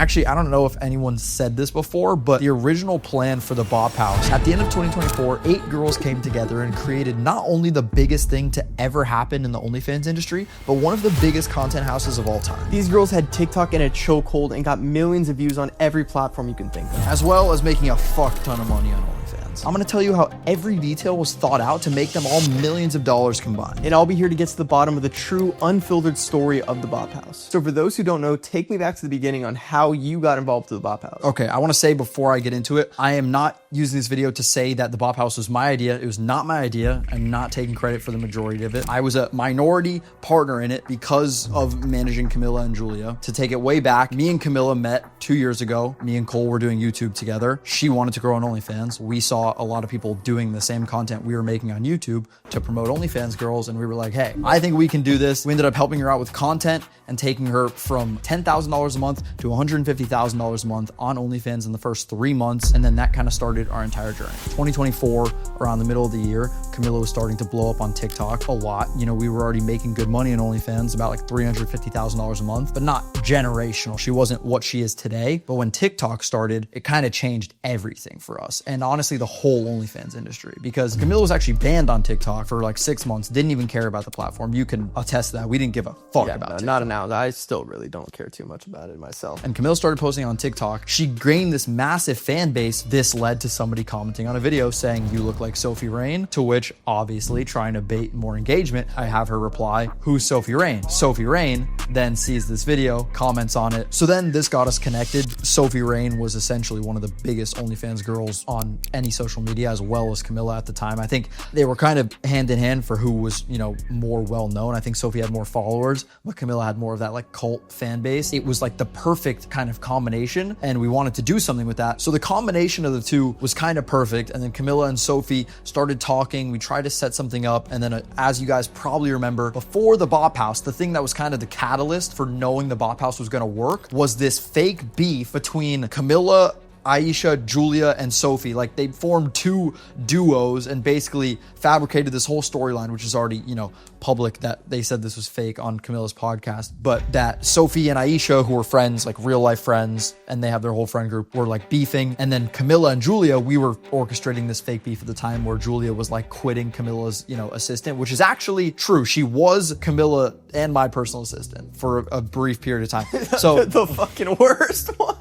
actually, I don't know if anyone said this before, but the original plan for the Bop House, at the end of 2024, 8 girls came together and created not only the biggest thing to ever happen in the OnlyFans industry, but one of the biggest content houses of all time. These girls had TikTok in a chokehold and got millions of views on every platform you can think of, as well as making a fuck ton of money on OnlyFans. I'm gonna tell you how every detail was thought out to make them all millions of dollars combined. And I'll be here to get to the bottom of the true, unfiltered story of the Bop House. So for those who don't know, take me back to the beginning on how you got involved with the Bop House. Okay, I wanna say before I get into it, I am not using this video to say that the Bop House was my idea. It was not my idea. I'm not taking credit for the majority of it. I was a minority partner in it because of managing Camilla and Julia. To take it way back, me and Camilla met 2 years ago. Me and Cole were doing YouTube together. She wanted to grow on OnlyFans. We saw a lot of people doing the same content we were making on YouTube to promote OnlyFans girls, and we were like, hey, I think we can do this. We ended up helping her out with content and taking her from $10,000 a month to $150,000 a month on OnlyFans in the first 3 months, and then that kind of started our entire journey. 2024, around the middle of the year, Camilla was starting to blow up on TikTok a lot. You know, we were already making good money on OnlyFans, about like $350,000 a month, but not generational. She wasn't what she is today. But when TikTok started, it kind of changed everything for us. And honestly, the whole OnlyFans industry, because Camilla was actually banned on TikTok for like 6 months, didn't even care about the platform. You can attest to that. We didn't give a fuck about TikTok. Not an ounce. I still really don't care too much about it myself. And Camilla started posting on TikTok. She gained this massive fan base. This led to somebody commenting on a video saying, you look like Sophie Rain, to which obviously trying to bait more engagement, I have her reply, who's Sophie Rain? Sophie Rain then sees this video, comments on it. So then this got us connected. Sophie Rain was essentially one of the biggest OnlyFans girls on any social media, as well as Camilla at the time. I think they were kind of hand in hand for who was, you know, more well known. I think Sophie had more followers, but Camilla had more of that like cult fan base. It was like the perfect kind of combination, and we wanted to do something with that. So the combination of the two was kind of perfect. And then Camilla and Sophie started talking. We tried to set something up. And then as you guys probably remember, before the Bop House, the thing that was kind of the catalyst for knowing the Bop House was going to work was this fake beef between Camilla, Aisha, Julia, and Sophie. Like, they formed 2 duos and basically fabricated this whole storyline, which is already, you know, public, that they said this was fake on Camilla's podcast, but that Sophie and Aisha, who were friends, like real life friends, and they have their whole friend group, were like beefing. And then Camilla and Julia, we were orchestrating this fake beef at the time where Julia was like quitting Camilla's, you know, assistant, which is actually true. She was Camilla and my personal assistant for a brief period of time. So the fucking worst one.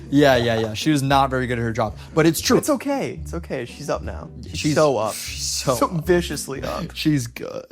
Yeah. She was not very good at her job, but it's true. It's okay. It's okay. She's up now. She's so up. She's so viciously up. She's good.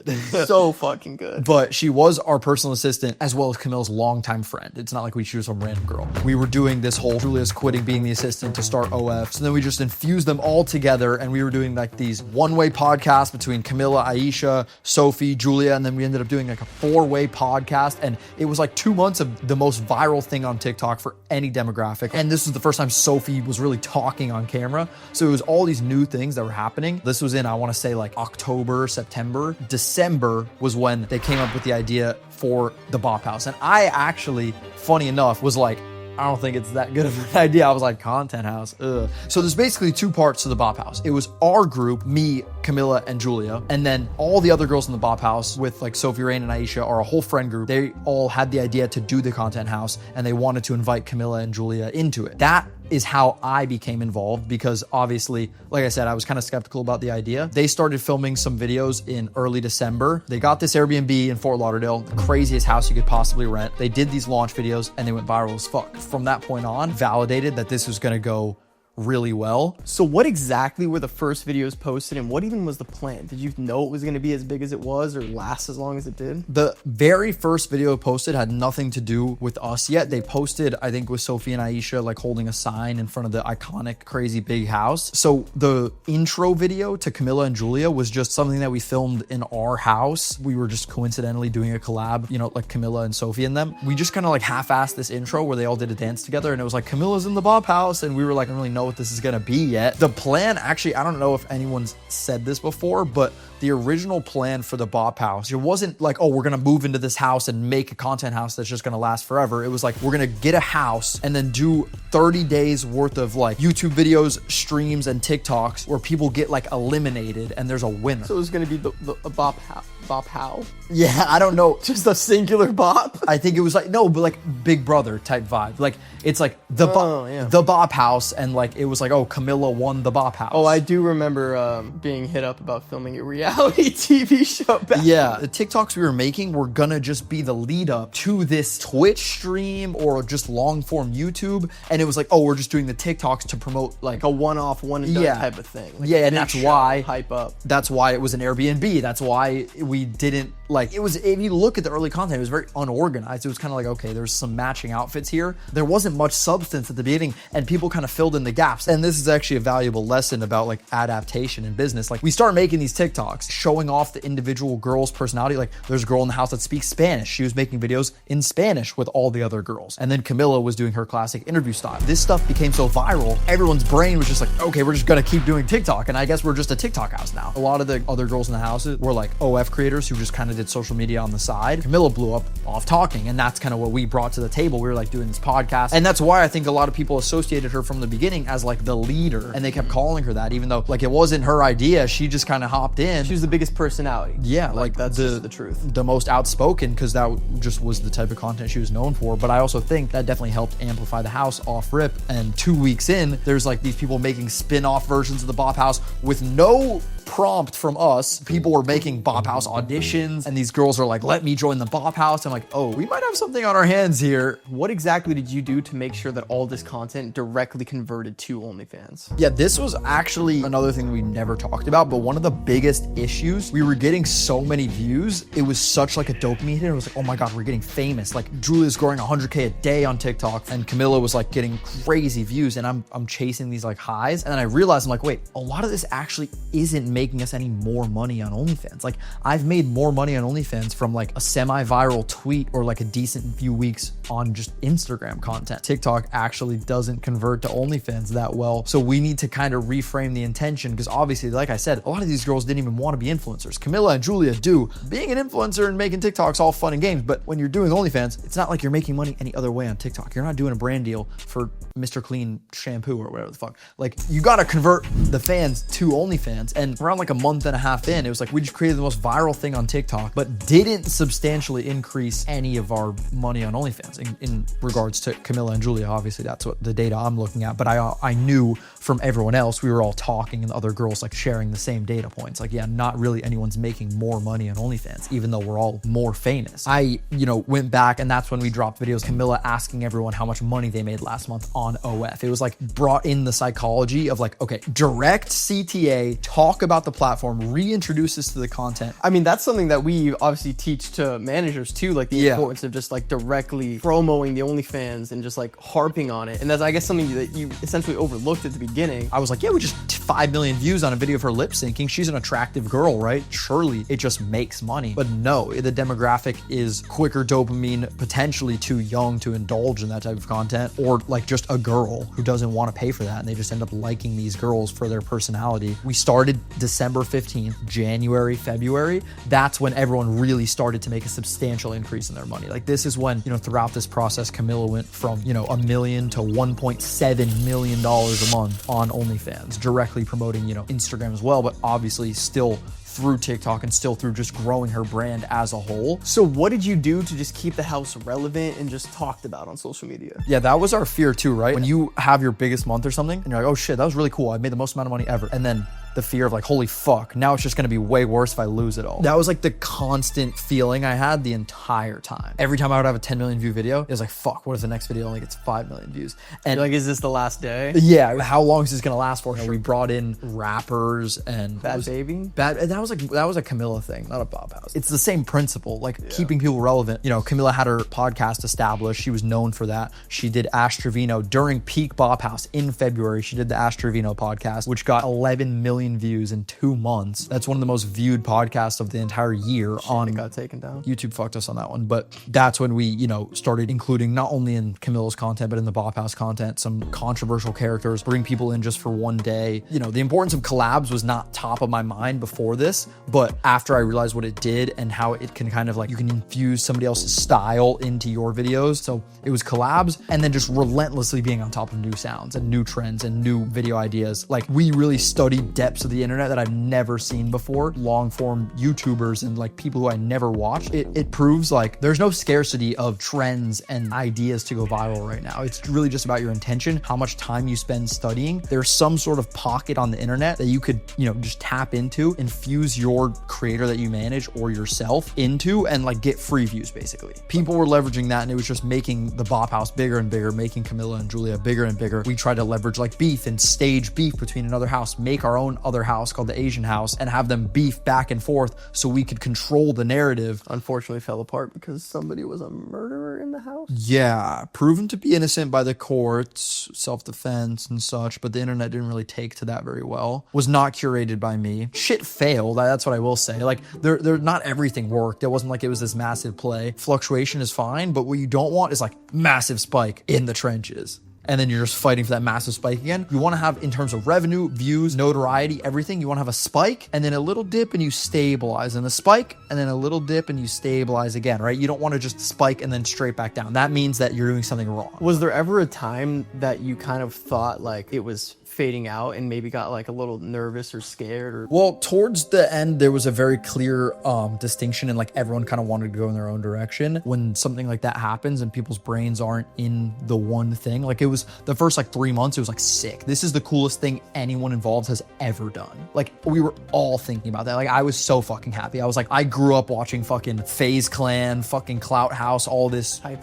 So fucking good. But she was our personal assistant as well as Camilla's longtime friend. It's not like we choose some random girl. We were doing this whole Julia's quitting being the assistant to start OFs. And then we just infused them all together, and we were doing like these one-way podcasts between Camilla, Aisha, Sophie, Julia, and then we ended up doing like a 4-way podcast. And it was like 2 months of the most viral thing on TikTok for any demographic. And this was the first time Sophie was really talking on camera. So it was all these new things that were happening. This was in, I want to say, like October, September. December was when they came up with the idea for the Bop House. And I actually, funny enough, was like, I don't think it's that good of an idea. I was like, content house, ugh. So there's basically 2 parts to the Bop House. It was our group, me, Camilla, and Julia, and then all the other girls in the Bop House with like Sophie Rain and Aisha are a whole friend group. They all had the idea to do the content house, and they wanted to invite Camilla and Julia into it. That is how I became involved, because obviously, like I said, I was kind of skeptical about the idea. They started filming some videos in early December. They got this Airbnb in Fort Lauderdale, the craziest house you could possibly rent. They did these launch videos and they went viral as fuck. From that point on, validated that this was gonna go really well. So what exactly were the first videos posted, and what even was the plan? Did you know it was going to be as big as it was or last as long as it did? The very first video posted had nothing to do with us yet. They posted, I think, with Sophie and Aisha like holding a sign in front of the iconic crazy big house. So the intro video to Camilla and Julia was just something that we filmed in our house. We were just coincidentally doing a collab, you know, like Camilla and Sophie and them. We just kind of like half-assed this intro where they all did a dance together, and it was like, Camilla's in the Bop House, and we were like, I don't really know what this is gonna be yet. The plan, actually, I don't know if anyone's said this before, but the original plan for the Bop House, it wasn't like, oh, we're gonna move into this house and make a content house that's just gonna last forever. It was like, we're gonna get a house and then do 30 days worth of like YouTube videos, streams, and TikToks where people get like eliminated and there's a winner. So it was gonna be the Bop House. bop how? Yeah, I don't know. Just a singular bop? I think it was like, no, but like Big Brother type vibe. Like, it's like the Bop House, and like, it was like, oh, Camilla won the Bop House. Oh, I do remember being hit up about filming a reality TV show back. Yeah, the TikToks we were making were gonna just be the lead up to this Twitch stream or just long form YouTube. And it was like, oh, we're just doing the TikToks to promote like a one-off, one and done type of thing. Like and that's why hype up. That's why it was an Airbnb. That's why we didn't like, it was, if you look at the early content, it was very unorganized. It was kind of like, okay, there's some matching outfits here. There wasn't much substance at the beginning, and people kind of filled in the gaps. And this is actually a valuable lesson about like adaptation in business. Like, we start making these TikToks showing off the individual girl's personality. Like, there's a girl in the house that speaks Spanish. She was making videos in Spanish with all the other girls. And then Camilla was doing her classic interview style. This stuff became so viral, everyone's brain was just like, okay, we're just gonna keep doing TikTok. And I guess we're just a TikTok house now. A lot of the other girls in the house were like OF creators who just kind of did social media on the side. Camilla blew up off talking, and that's kind of what we brought to the table. We were like doing this podcast, and that's why I think a lot of people associated her from the beginning as like the leader, and they kept calling her that, even though like it wasn't her idea. She just kind of hopped in. She was the biggest personality. Yeah, like that's the truth. The most outspoken, because that just was the type of content she was known for. But I also think that definitely helped amplify the house off rip. And 2 weeks in, there's like these people making spin-off versions of the Bop House with no prompt from us. People were making Bop House auditions, and these girls are like, let me join the Bop House. I'm like, oh, we might have something on our hands here. What exactly did you do to make sure that all this content directly converted to OnlyFans? Yeah, this was actually another thing we never talked about, but one of the biggest issues, we were getting so many views. It was such like a dopamine hit. It was like, oh my God, we're getting famous. Like, Julia's growing 100K a day on TikTok, and Camilla was like getting crazy views, and I'm chasing these like highs. And then I realized, I'm like, wait, a lot of this actually isn't making us any more money on OnlyFans. Like, I've made more money on OnlyFans from like a semi-viral tweet or like a decent few weeks on just Instagram content. TikTok actually doesn't convert to OnlyFans that well. So we need to kind of reframe the intention, because obviously, like I said, a lot of these girls didn't even want to be influencers. Camilla and Julia do. Being an influencer and making TikToks all fun and games, but when you're doing OnlyFans, it's not like you're making money any other way on TikTok. You're not doing a brand deal for Mr. Clean shampoo or whatever the fuck. Like, you gotta convert the fans to OnlyFans. And around like a month and a half in, it was like we just created the most viral thing on TikTok, but didn't substantially increase any of our money on OnlyFans in regards to Camilla and Julia. Obviously, that's what the data I'm looking at, but I knew from everyone else, we were all talking, and the other girls like sharing the same data points. Like, yeah, not really anyone's making more money on OnlyFans, even though we're all more famous. I, went back, and that's when we dropped videos, Camilla asking everyone how much money they made last month on OF. It was like brought in the psychology of like, okay, direct CTA, talk about the platform, reintroduce this to the content. I mean, that's something that we obviously teach to managers too, like the importance of just like directly promoting the OnlyFans and just like harping on it. And that's, I guess, something that you essentially overlooked at the beginning. I was like, yeah, we just 5 million views on a video of her lip syncing. She's an attractive girl, right? Surely it just makes money. But no, the demographic is quicker dopamine, potentially too young to indulge in that type of content, or like just a girl who doesn't want to pay for that, and they just end up liking these girls for their personality. We started December 15th, January, February. That's when everyone really started to make a substantial increase in their money. Like, this is when, throughout this process, Camilla went from, $1 million to $1.7 million a month on OnlyFans, directly promoting, Instagram as well, but obviously still through TikTok and still through just growing her brand as a whole. So what did you do to just keep the house relevant and just talked about on social media? Yeah, that was our fear too, right? When you have your biggest month or something and you're like, oh shit, that was really cool. I made the most amount of money ever. And then the fear of like, holy fuck, now it's just gonna be way worse if I lose it all. That was like the constant feeling I had the entire time. Every time I would have a 10 million view video, it was like, fuck, what if the next video only gets 5 million views? And you're like, is this the last day? Yeah, how long is this gonna last for? We brought in rappers and Bad Baby? That was a Camilla thing, not a Bop House. It's the same principle, like keeping people relevant. Camilla had her podcast established. She was known for that. She did Ash Trevino during peak Bop House in February. She did the Ash Trevino podcast, which got 11 million views in 2 months. That's one of the most viewed podcasts of the entire year. It got taken down. YouTube fucked us on that one, but that's when we, started including not only in Camilla's content, but in the Bop House content, some controversial characters, bring people in just for one day. The importance of collabs was not top of my mind before this, but after I realized what it did and how it can kind of like, you can infuse somebody else's style into your videos. So it was collabs, and then just relentlessly being on top of new sounds and new trends and new video ideas. Like, we really studied depth depths of the internet that I've never seen before. Long form YouTubers and like people who I never watched. It proves like there's no scarcity of trends and ideas to go viral right now. It's really just about your intention, how much time you spend studying. There's some sort of pocket on the internet that you could, just tap into, infuse your creator that you manage or yourself into, and like get free views basically. People were leveraging that, and it was just making the Bop House bigger and bigger, making Camilla and Julia bigger and bigger. We tried to leverage like beef and stage beef between another house, make our own other house called the Asian house, and have them beef back and forth so we could control the narrative. Unfortunately fell apart because somebody was a murderer in the house. Yeah, proven to be innocent by the courts, self-defense and such, but the internet didn't really take to that very well. Was not curated by me. Shit failed, that's what I will say. Like, there not everything worked. It wasn't like it was this massive play. Fluctuation is fine, but what you don't want is like massive spike in the trenches. And then you're just fighting for that massive spike again. You want to have, in terms of revenue, views, notoriety, everything, you want to have a spike and then a little dip and you stabilize, and a spike and then a little dip and you stabilize again, right? You don't want to just spike and then straight back down. That means that you're doing something wrong. Was there ever a time that you kind of thought like it was fading out and maybe got like a little nervous or scared? Or well, towards the end there was a very clear distinction, and like everyone kind of wanted to go in their own direction. When something like that happens and people's brains aren't in the one thing, like it was the first like 3 months, it was like sick. This is the coolest thing anyone involved has ever done. Like we were all thinking about that. Like I was so fucking happy. I was like, I grew up watching fucking FaZe Clan, fucking Clout House, all this Hype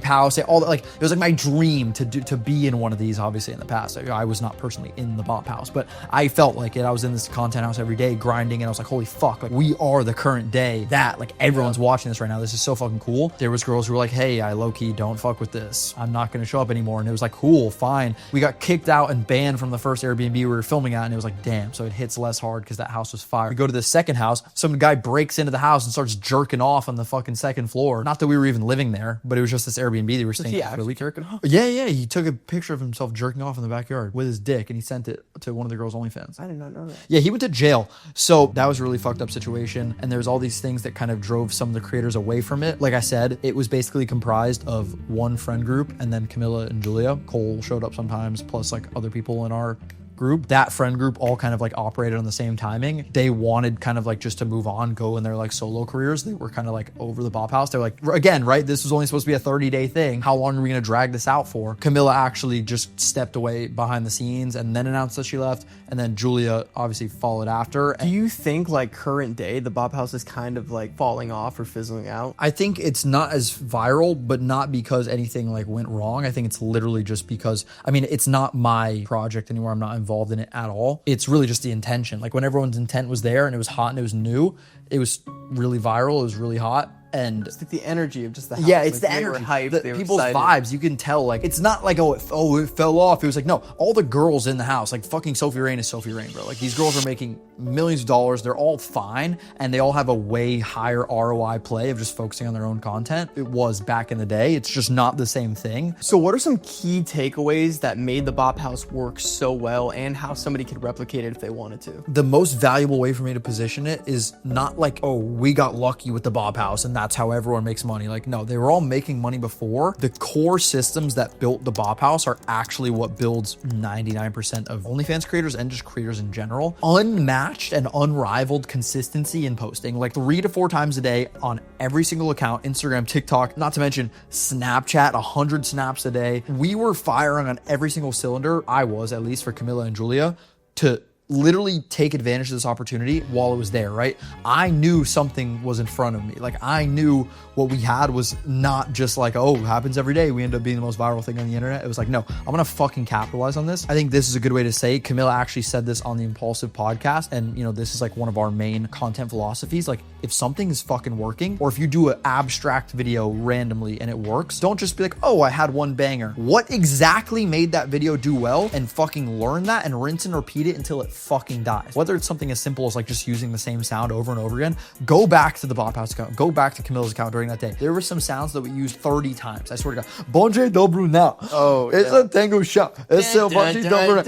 House, all that. Like it was like my dream to be in one of these. Obviously in the past, like, I was not personally in the Bop House, but I felt like it. I was in this content house every day grinding, and I was like, holy fuck, like we are the current day that like everyone's watching this right now. This is so fucking cool. There was girls who were like, hey, I low-key don't fuck with this. I'm not gonna show up anymore. And it was like, cool, fine. We got kicked out and banned from the first Airbnb we were filming at, and it was like, damn, so it hits less hard because that house was fire. We go to the second house, some guy breaks into the house and starts jerking off on the fucking second floor. Not that we were even living there, but it was just this Airbnb they were staying at for the week. Jerking off? Yeah, he took a picture of himself jerking off in the backyard with his dick, and he sent it to one of the girls' OnlyFans. I did not know that. Yeah, he went to jail. So that was a really fucked up situation. And there's all these things that kind of drove some of the creators away from it. Like I said, it was basically comprised of one friend group and then Camilla and Julia. Cole showed up sometimes, plus like other people in our group. That friend group all kind of like operated on the same timing. They wanted kind of like just to move on, go in their like solo careers. They were kind of like over the Bop House. They're like, again, right? This was only supposed to be a 30-day thing. How long are we going to drag this out for? Camilla actually just stepped away behind the scenes and then announced that she left. And then Julia obviously followed after. Do you think like current day, the Bop House is kind of like falling off or fizzling out? I think it's not as viral, but not because anything like went wrong. I think it's literally just because, I mean, it's not my project anymore. I'm not involved in it at all. It's really just the intention. Like when everyone's intent was there and it was hot and it was new, it was really viral, it was really hot. And it's like the energy of just the house. Yeah, it's like the energy. Hyped, People's excited. vibes, you can tell. Like, it's not like, it fell off. It was like, no, all the girls in the house, like fucking Sophie Rain is Sophie Rain, bro. Like these girls are making millions of dollars. They're all fine. And they all have a way higher ROI play of just focusing on their own content. It was back in the day. It's just not the same thing. So what are some key takeaways that made the Bop House work so well, and how somebody could replicate it if they wanted to? The most valuable way for me to position it is not like, oh, we got lucky with the Bop House and that's how everyone makes money. Like, no, they were all making money before. The core systems that built the Bop House are actually what builds 99% of OnlyFans creators and just creators in general. Unmatched and unrivaled consistency in posting, like 3 to 4 times a day on every single account, Instagram, TikTok, not to mention Snapchat, 100 snaps a day. We were firing on every single cylinder. I was, at least for Camilla and Julia, to literally take advantage of this opportunity while it was there, right? I knew something was in front of me. Like I knew what we had was not just like, oh, it happens every day. We end up being the most viral thing on the internet. It was like, no, I'm gonna fucking capitalize on this. I think this is a good way to say it. Camilla actually said this on the Impulsive podcast. And this is like one of our main content philosophies. Like if something is fucking working, or if you do an abstract video randomly and it works, don't just be like, oh, I had one banger. What exactly made that video do well? And fucking learn that and rinse and repeat it until it fucking dies. Whether it's something as simple as like just using the same sound over and over again, go back to the Bop House account, go back to Camilla's account during that day. There were some sounds that we used 30 times. I swear to God. Bonje dobro now. Oh, it's a tango shot. It's a bonje dobro.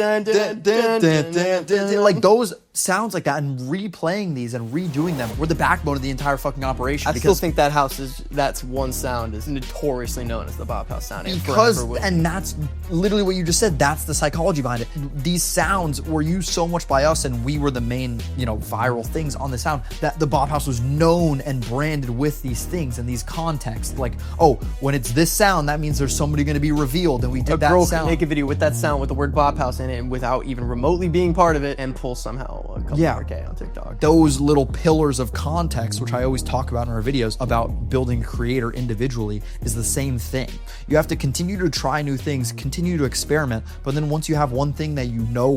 Like those sounds like that and replaying these and redoing them were the backbone of the entire fucking operation. I still think that's one sound is notoriously known as the Bop House sound. And that's literally what you just said. That's the psychology behind it. These sounds were used so much by us, and we were the main, viral things on the sound, that the Bop House was known and branded with these things and these contexts. Like, oh, when it's this sound, that means there's somebody going to be revealed, and we did that sound. A girl can make a video with that sound with the word Bop House in it, and without even remotely being part of it, and pull somehow a couple more K on TikTok. Those little pillars of context, which I always talk about in our videos about building a creator individually, is the same thing. You have to continue to try new things, continue to experiment, but then once you have one thing that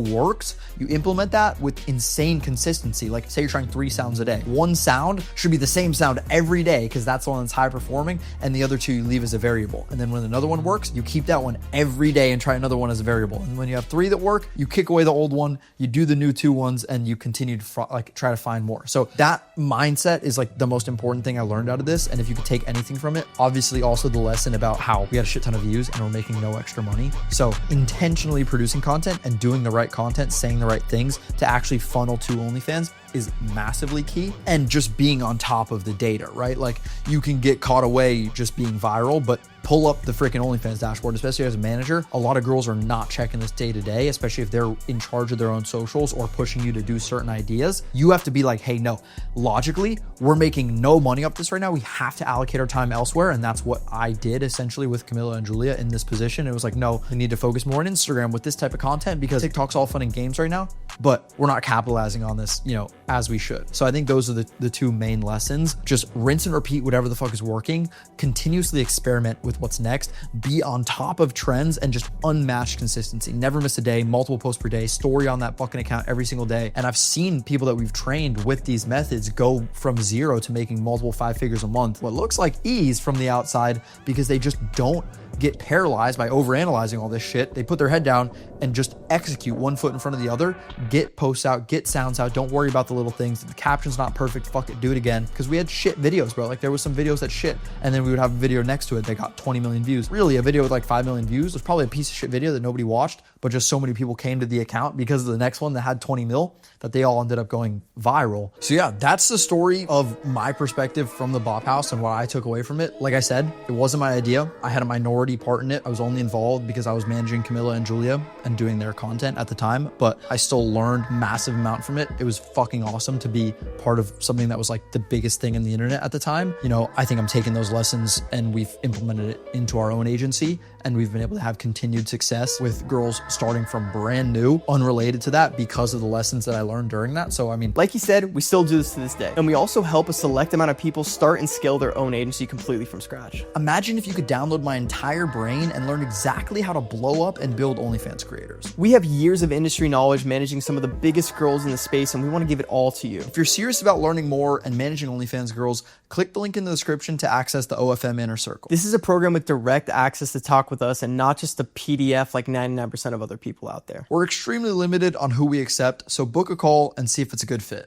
works, you implement that with insane consistency. Like, say you're trying 3 sounds a day. One sound should be the same sound every day because that's the one that's high performing, and the other 2 you leave as a variable. And then when another one works, you keep that one every day and try another one as a variable. And when you have 3 that work, you kick away the old one, you do the new 2 ones, and you continue to try to find more. So that mindset is like the most important thing I learned out of this. And if you could take anything from it, obviously also the lesson about how we had a shit ton of views and we're making no extra money. So intentionally producing content and doing the right content, saying the right things to actually funnel to OnlyFans is massively key. And just being on top of the data, right? Like, you can get caught away just being viral, but pull up the freaking OnlyFans dashboard, especially as a manager. A lot of girls are not checking this day to day, especially if they're in charge of their own socials or pushing you to do certain ideas. You have to be like, hey, no, logically, we're making no money off this right now. We have to allocate our time elsewhere. And that's what I did essentially with Camilla and Julia in this position. It was like, no, we need to focus more on Instagram with this type of content because TikTok's all fun and games right now, but we're not capitalizing on this, as we should. So I think those are the 2 main lessons. Just rinse and repeat whatever the fuck is working, continuously experiment with what's next, be on top of trends, and just unmatched consistency. Never miss a day, multiple posts per day, story on that fucking account every single day. And I've seen people that we've trained with these methods go from 0 to making multiple 5 figures a month. What looks like ease from the outside because they just don't get paralyzed by overanalyzing all this shit. They put their head down and just execute, one foot in front of the other, get posts out, get sounds out. Don't worry about the little things. If the caption's not perfect, fuck it, do it again. Because we had shit videos, bro. Like, there was some videos that shit, and then we would have a video next to it that got 20 million views. Really, a video with like 5 million views was probably a piece of shit video that nobody watched, but just so many people came to the account because of the next one that had 20 mil that they all ended up going viral. So yeah, that's the story of my perspective from the Bop House and what I took away from it. Like I said, it wasn't my idea. I had a minority part in it. I was only involved because I was managing Camilla and Julia and doing their content at the time, but I still learned massive amount from it. It was fucking awesome to be part of something that was like the biggest thing in the internet at the time. I think I'm taking those lessons and we've implemented it into our own agency, and we've been able to have continued success with girls starting from brand new, unrelated to that, because of the lessons that I learned during that. So, I mean, like you said, we still do this to this day. And we also help a select amount of people start and scale their own agency completely from scratch. Imagine if you could download my entire brain and learn exactly how to blow up and build OnlyFans creators. We have years of industry knowledge managing some of the biggest girls in the space, and we want to give it all to you. If you're serious about learning more and managing OnlyFans girls, click the link in the description to access the OFM Inner Circle. This is a program with direct access to talk with us and not just a PDF like 99% of other people out there. We're extremely limited on who we accept, so book a call and see if it's a good fit.